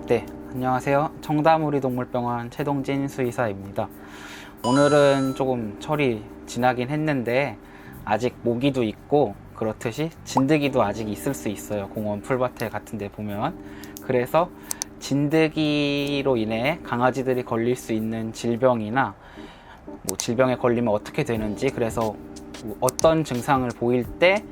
네, 안녕하세요. 청담우리 동물병원 최동진 수의사입니다. 오늘은 조금 철이 지나긴 했는데 아직 모기도 있고 그렇듯이 진드기도 아직 있을 수 있어요. 공원 풀밭에 같은 데 보면. 그래서 진드기로 인해 강아지들이 걸릴 수 있는 질병이나 질병에 걸리면 어떻게 되는지, 그래서 어떤 증상을 보일 때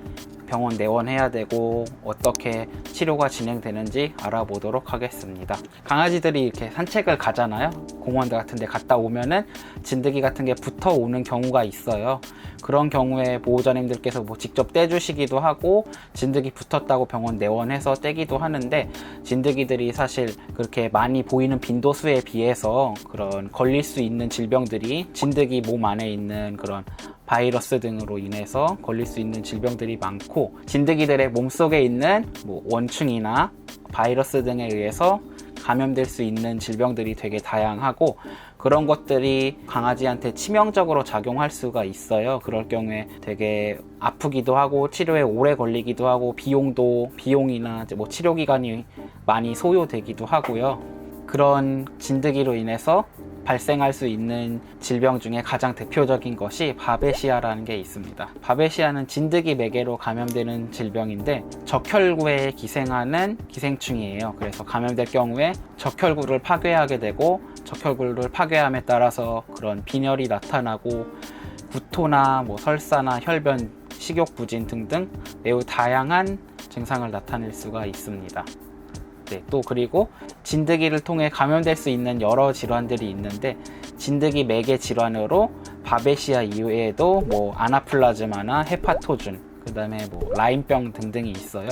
병원 내원해야 되고 어떻게 치료가 진행되는지 알아보도록 하겠습니다. 강아지들이 이렇게 산책을 가잖아요. 공원 같은 데 갔다 오면은 진드기 같은 게 붙어 오는 경우가 있어요. 그런 경우에 보호자님들께서 직접 떼주시기도 하고 진드기 붙었다고 병원 내원해서 떼기도 하는데, 진드기들이 사실 그렇게 많이 보이는 빈도수에 비해서 그런 걸릴 수 있는 질병들이, 진드기 몸 안에 있는 그런 바이러스 등으로 인해서 걸릴 수 있는 질병들이 많고, 진드기들의 몸속에 있는 원충이나 바이러스 등에 의해서 감염될 수 있는 질병들이 되게 다양하고, 그런 것들이 강아지한테 치명적으로 작용할 수가 있어요. 그럴 경우에 되게 아프기도 하고 치료에 오래 걸리기도 하고 비용이나 치료 기간이 많이 소요되기도 하고요. 그런 진드기로 인해서 발생할 수 있는 질병 중에 가장 대표적인 것이 바베시아라는 게 있습니다. 바베시아는 진드기 매개로 감염되는 질병인데 적혈구에 기생하는 기생충이에요. 그래서 감염될 경우에 적혈구를 파괴하게 되고, 적혈구를 파괴함에 따라서 그런 빈혈이 나타나고 구토나 설사나 혈변, 식욕부진 등등 매우 다양한 증상을 나타낼 수가 있습니다. 네, 또 그리고 진드기를 통해 감염될 수 있는 여러 질환들이 있는데, 진드기 매개 질환으로 바베시아 이외에도 아나플라즈마나 헤파토준, 그 다음에 라임병 등등이 있어요.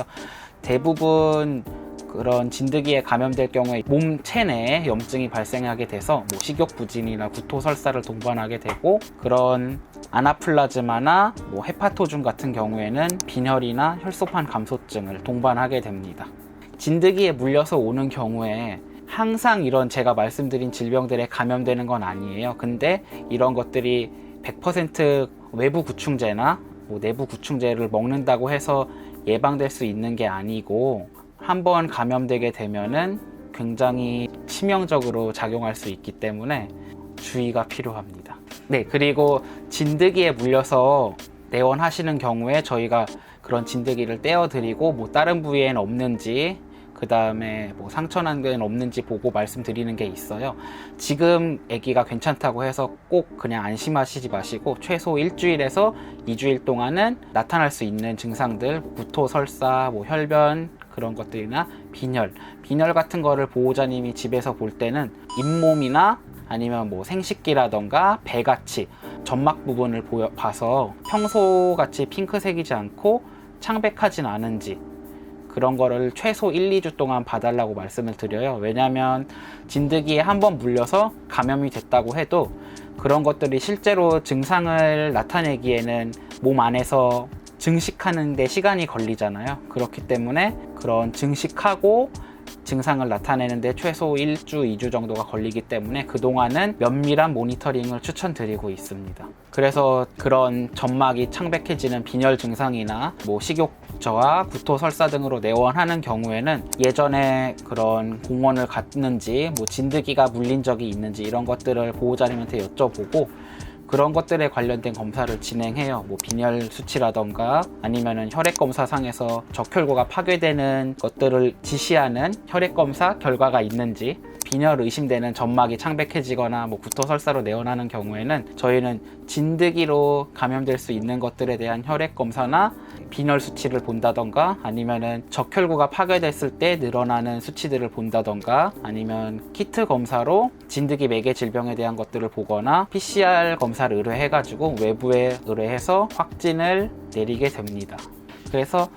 대부분 그런 진드기에 감염될 경우에 몸 체내에 염증이 발생하게 돼서 식욕부진이나 구토설사를 동반하게 되고, 그런 아나플라즈마나 헤파토준 같은 경우에는 빈혈이나 혈소판 감소증을 동반하게 됩니다. 진드기에 물려서 오는 경우에 항상 이런 제가 말씀드린 질병들에 감염되는 건 아니에요. 근데 이런 것들이 100% 외부 구충제나 내부 구충제를 먹는다고 해서 예방될 수 있는 게 아니고, 한번 감염되게 되면은 굉장히 치명적으로 작용할 수 있기 때문에 주의가 필요합니다. 네, 그리고 진드기에 물려서 내원하시는 경우에 저희가 그런 진드기를 떼어드리고 다른 부위에는 없는지, 그 다음에 상처난 데는 없는지 보고 말씀드리는 게 있어요. 지금 아기가 괜찮다고 해서 꼭 그냥 안심하시지 마시고, 최소 일주일에서 2주일 동안은 나타날 수 있는 증상들, 구토, 설사, 혈변 그런 것들이나 빈혈 같은 거를 보호자님이 집에서 볼 때는 잇몸이나 아니면 생식기라던가 배같이 점막 부분을 봐서 평소같이 핑크색이지 않고 창백하진 않은지, 그런 거를 최소 1, 2주 동안 봐달라고 말씀을 드려요. 왜냐하면 진드기에 한번 물려서 감염이 됐다고 해도 그런 것들이 실제로 증상을 나타내기에는 몸 안에서 증식하는 데 시간이 걸리잖아요. 그렇기 때문에 그런 증식하고 증상을 나타내는데 최소 1주, 2주 정도가 걸리기 때문에 그동안은 면밀한 모니터링을 추천드리고 있습니다. 그래서 그런 점막이 창백해지는 빈혈 증상이나 식욕 저하, 구토, 설사 등으로 내원하는 경우에는 예전에 그런 공원을 갔는지, 진드기가 물린 적이 있는지 이런 것들을 보호자님한테 여쭤보고 그런 것들에 관련된 검사를 진행해요. 빈혈 수치라던가 아니면은 혈액 검사 상에서 적혈구가 파괴되는 것들을 지시하는 혈액 검사 결과가 있는지, 빈혈 의심되는 점막이 창백해지거나 구토 설사로 내원하는 경우에는 저희는 진드기로 감염될 수 있는 것들에 대한 혈액 검사나 빈혈 수치를 본다던가, 아니면은 적혈구가 파괴됐을 때 늘어나는 수치들을 본다던가, 아니면 키트 검사로 진드기 매개 질병에 대한 것들을 보거나 PCR 검사를 의뢰해가지고 외부에 의뢰해서 확진을 내리게 됩니다. 그래서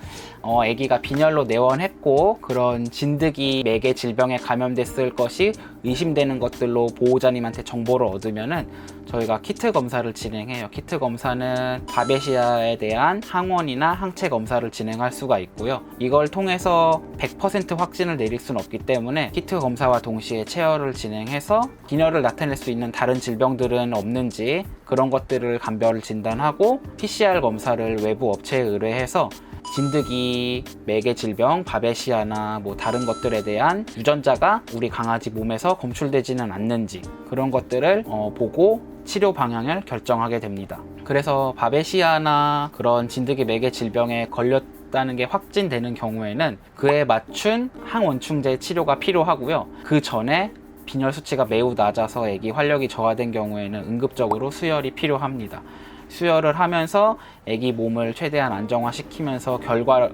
아기가 빈혈로 내원했고 그런 진드기 매개 질병에 감염됐을 것이 의심되는 것들로 보호자님한테 정보를 얻으면은 저희가 키트 검사를 진행해요. 키트 검사는 바베시아에 대한 항원이나 항체 검사를 진행할 수가 있고요. 이걸 통해서 100% 확진을 내릴 수는 없기 때문에 키트 검사와 동시에 체열을 진행해서 빈혈을 나타낼 수 있는 다른 질병들은 없는지 그런 것들을 감별 진단하고 PCR 검사를 외부 업체에 의뢰해서 진드기 매개 질병, 바베시아나 뭐 다른 것들에 대한 유전자가 우리 강아지 몸에서 검출되지는 않는지 그런 것들을 보고 치료 방향을 결정하게 됩니다. 그래서 바베시아나 그런 진드기 매개 질병에 걸렸다는 게 확진되는 경우에는 그에 맞춘 항원충제 치료가 필요하고요. 그 전에 빈혈 수치가 매우 낮아서 애기 활력이 저하된 경우에는 응급적으로 수혈이 필요합니다. 수혈을 하면서 애기 몸을 최대한 안정화시키면서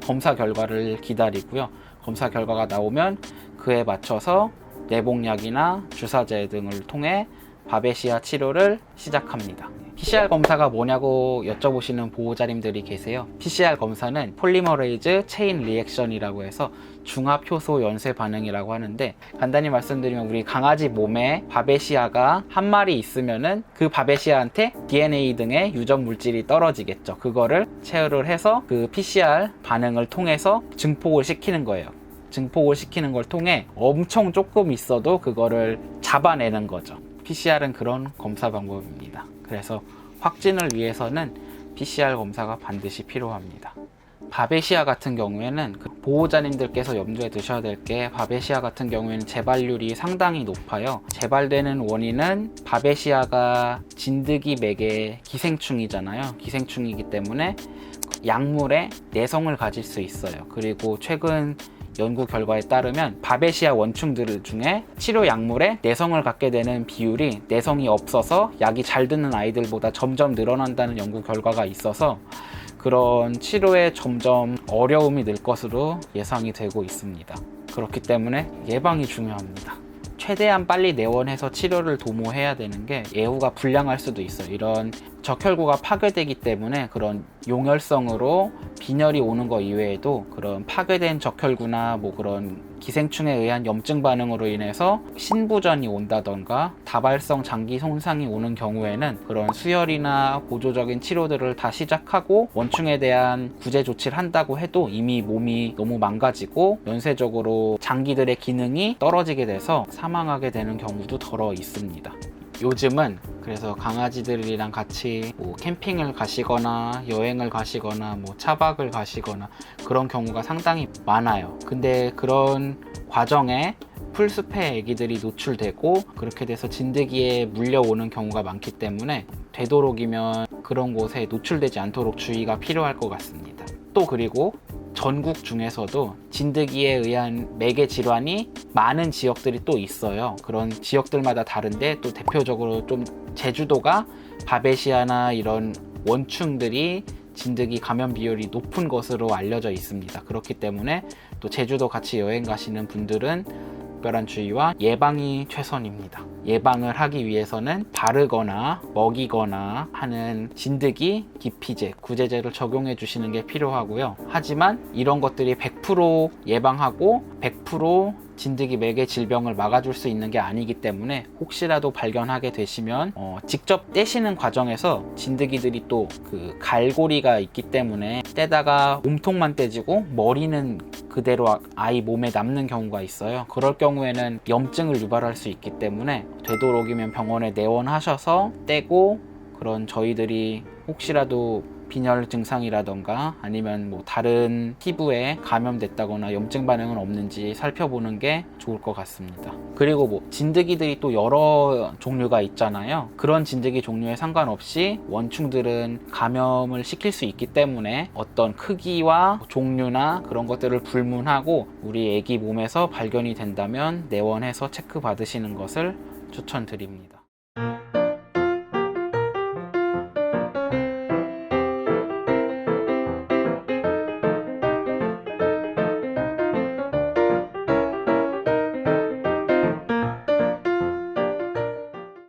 검사 결과를 기다리고요. 검사 결과가 나오면 그에 맞춰서 내복약이나 주사제 등을 통해 바베시아 치료를 시작합니다. PCR 검사가 뭐냐고 여쭤보시는 보호자님들이 계세요. PCR 검사는 폴리머레이즈 체인 리액션이라고 해서 중합 효소 연쇄 반응이라고 하는데, 간단히 말씀드리면 우리 강아지 몸에 바베시아가 한 마리 있으면은 그 바베시아한테 DNA 등의 유전 물질이 떨어지겠죠. 그거를 체열을 해서 그 PCR 반응을 통해서 증폭을 시키는 거예요. 증폭을 시키는 걸 통해 엄청 조금 있어도 그거를 잡아내는 거죠. PCR은 그런 검사 방법입니다. 그래서 확진을 위해서는 PCR 검사가 반드시 필요합니다. 바베시아 같은 경우에는 보호자님들께서 염두에 두셔야 될 게, 바베시아 같은 경우에는 재발률이 상당히 높아요. 재발되는 원인은 바베시아가 진드기 매개 기생충이잖아요. 기생충이기 때문에 약물에 내성을 가질 수 있어요. 그리고 최근 연구 결과에 따르면 바베시아 원충들 중에 치료 약물에 내성을 갖게 되는 비율이 내성이 없어서 약이 잘 듣는 아이들보다 점점 늘어난다는 연구 결과가 있어서 그런 치료에 점점 어려움이 늘 것으로 예상이 되고 있습니다. 그렇기 때문에 예방이 중요합니다. 최대한 빨리 내원해서 치료를 도모해야 되는 게, 예후가 불량할 수도 있어요. 이런 적혈구가 파괴되기 때문에 그런 용혈성으로 빈혈이 오는 거 이외에도 그런 파괴된 적혈구나 뭐 그런 기생충에 의한 염증 반응으로 인해서 신부전이 온다던가 다발성 장기 손상이 오는 경우에는 그런 수혈이나 보조적인 치료들을 다 시작하고 원충에 대한 구제 조치를 한다고 해도 이미 몸이 너무 망가지고 연쇄적으로 장기들의 기능이 떨어지게 돼서 사망하게 되는 경우도 덜어 있습니다. 요즘은 그래서 강아지들이랑 같이 뭐 캠핑을 가시거나 여행을 가시거나 뭐 차박을 가시거나 그런 경우가 상당히 많아요. 근데 그런 과정에 풀숲에 애기들이 노출되고 그렇게 돼서 진드기에 물려오는 경우가 많기 때문에 되도록이면 그런 곳에 노출되지 않도록 주의가 필요할 것 같습니다. 또 그리고 전국 중에서도 진드기에 의한 매개 질환이 많은 지역들이 또 있어요. 그런 지역들마다 다른데, 또 대표적으로 좀 제주도가 바베시아나 이런 원충들이 진드기 감염 비율이 높은 것으로 알려져 있습니다. 그렇기 때문에 또 제주도 같이 여행 가시는 분들은 특별한 주의와 예방이 최선입니다. 예방을 하기 위해서는 바르거나 먹이거나 하는 진드기 기피제, 구제제를 적용해 주시는 게 필요하고요. 하지만 이런 것들이 100% 예방하고 100% 진드기 매개 질병을 막아줄 수 있는 게 아니기 때문에 혹시라도 발견하게 되시면 직접 떼시는 과정에서 진드기들이 또 그 갈고리가 있기 때문에 떼다가 몸통만 떼지고 머리는 그대로 아이 몸에 남는 경우가 있어요. 그럴 경우에는 염증을 유발할 수 있기 때문에 되도록이면 병원에 내원하셔서 떼고, 그런 저희들이 혹시라도 빈혈 증상이라던가 아니면 뭐 다른 피부에 감염됐다거나 염증 반응은 없는지 살펴보는 게 좋을 것 같습니다. 그리고 뭐 진드기들이 또 여러 종류가 있잖아요. 그런 진드기 종류에 상관없이 원충들은 감염을 시킬 수 있기 때문에 어떤 크기와 종류나 그런 것들을 불문하고 우리 애기 몸에서 발견이 된다면 내원해서 체크 받으시는 것을 추천드립니다.